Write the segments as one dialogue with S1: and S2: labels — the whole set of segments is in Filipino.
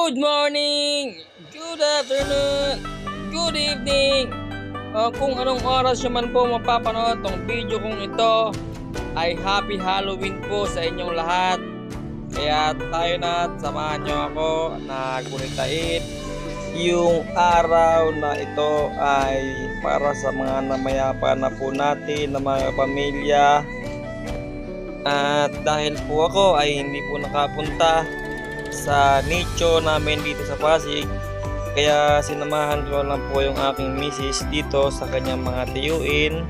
S1: Good morning, good afternoon, good evening. Kung anong oras nyo man po mapapanood tong video kong ito, ay happy Halloween po sa inyong lahat. Kaya tayo na at samahan nyo ako na gunitain yung araw na ito ay para sa mga namayapa na po natin na mga pamilya. At dahil po ako ay hindi po nakapunta sa nicho namin dito sa Pasig, kaya sinamahan ko lang po yung aking misis dito sa kanyang mga tiyuin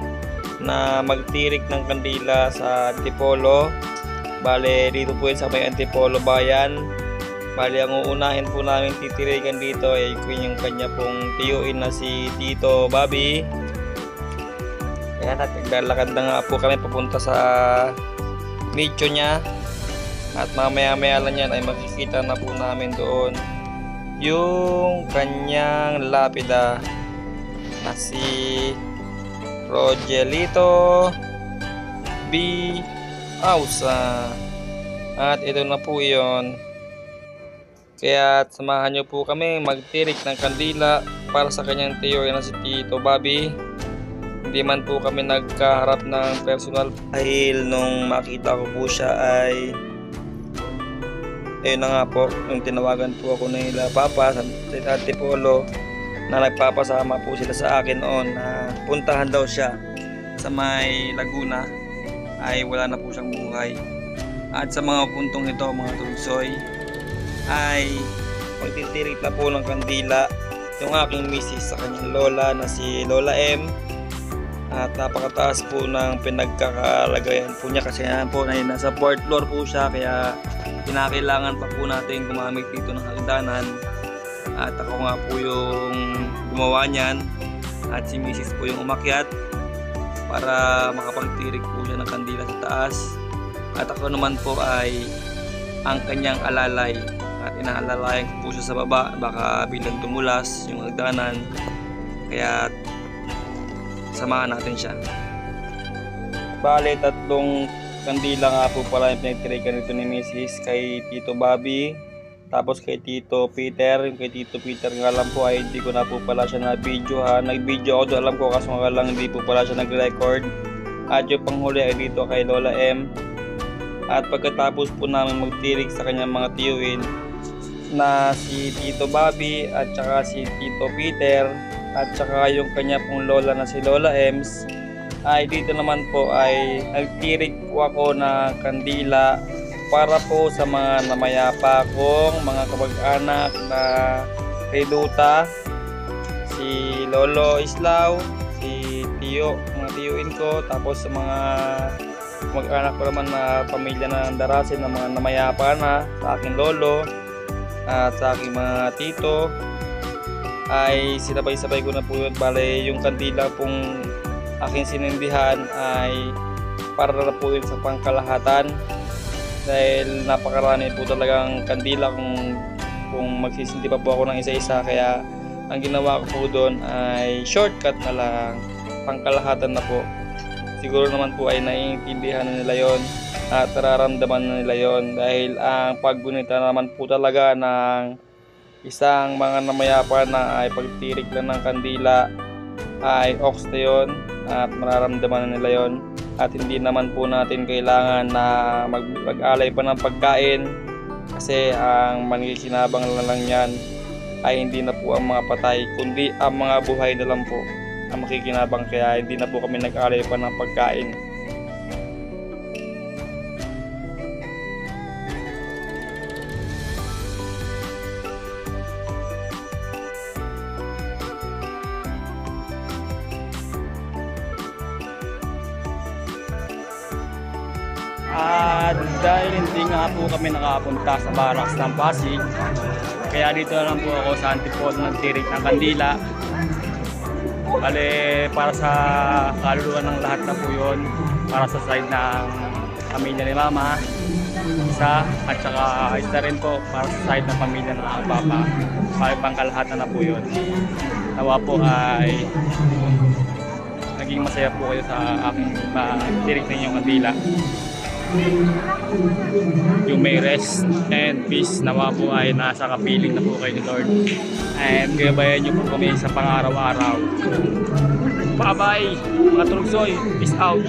S1: na magtirik ng kandila sa Antipolo. Bale dito po yun sa may Antipolo bayan. Bale ang uunahin po namin titirikan dito ay yung kanya pong tiyuin na si Tito Bobby. Kaya naglalakad na nga po kami papunta sa nicho niya. At mamaya-maya lang yan ay makikita na po namin doon yung kanyang lapida na si Rogelito B. Ausa. At ito na po yon. Kaya samahan nyo po kami magtirik ng kandila para sa kanyang tiyo na si Tito Bobby. Hindi man po kami nagkaharap ng personal dahil nung makita ko po siya ay ayun na nga po, yung tinawagan po ako nila Papa sa Antipolo na nagpapasama po sila sa akin noon na puntahan daw siya sa may Laguna ay wala na po siyang buhay. At sa mga puntong ito mga tulsoy ay magtitirik na po ng kandila yung aking misis sa kanyang lola na si Lola M. At napakataas po ng pinagkakalagayan po niya kasi yan po ay nasa 4th floor po siya, kaya kinakailangan pa po natin gumamit dito ng hagdanan. At ako nga po yung gumawa niyan at si misis po yung umakyat para makapagtirik po siya ng kandila sa taas. At ako naman po ay ang kanyang alalay at inaalalayan ko po siya sa baba baka bilang tumulas yung hagdanan, kaya samahan natin siya. Bale, tatlong kandila nga po pala yung pinagtirikan nito ni Mrs. kay Tito Bobby, tapos kay Tito Peter. Yung kay Tito Peter nga lang po ay hindi ko na po pala siya na-video ha. Nag-video ako doon, alam ko, kaso nga lang hindi po pala siya nag-record. At yung panghuli ay dito kay Lola M. At pagkatapos po namin magtirik sa kanyang mga tiyuin na si Tito Bobby at saka si Tito Peter at saka yung kanya pong lola na si Lola Ems, ay dito naman po ay nagtirik po ako ng kandila para po sa mga namayapa kong mga kamag-anak na Reduta, si Lolo Islaw, si Tiyo, mga tiyuin ko, tapos sa mga kamag-anak ko naman na pamilya na Darasin na mga namayapa na sa aking lolo at sa aking mga tito ay sinabay-sabay ko na po yun. Bale yung kandila pong aking sinindihan ay para na po yun sa pangkalahatan dahil napakarami po talagang kandila kung magsisindi pa po ako ng isa-isa, kaya ang ginawa ko po doon ay shortcut na lang, pangkalahatan na po. Siguro naman po ay naiintindihan na nila yon at nararamdaman na nila yon dahil ang paggunita naman po talaga ng isang mga namayapa na ay pagtirik lang ng kandila ay ox na yun at mararamdaman na nila yon. At hindi naman po natin kailangan na mag-alay pa ng pagkain kasi ang manikinabang lang yan ay hindi na po ang mga patay kundi ang mga buhay na lang po ang makikinabang, kaya hindi na po kami nag-alay pa ng pagkain. At dahil hindi nga po kami nakapunta sa barracks ng Pasig, kaya dito na lang po ako sa Antipolo nagtirik ng kandila. Bale, para sa kaluluwa ng lahat na po yun, para sa side ng pamilya ni Mama, isa, at saka isa rin po para sa side ng pamilya ng Papa. Para pangkalahatan na po yun. Nawa po ay naging masaya po kayo sa aking tirik ninyong kandila.
S2: yung may rest and peace nawa po ay nasa kapiling na po kayo ni Lord. And gabayan nyo po kami sa pang-araw-araw. Bye bye mga Turugsoy, peace out.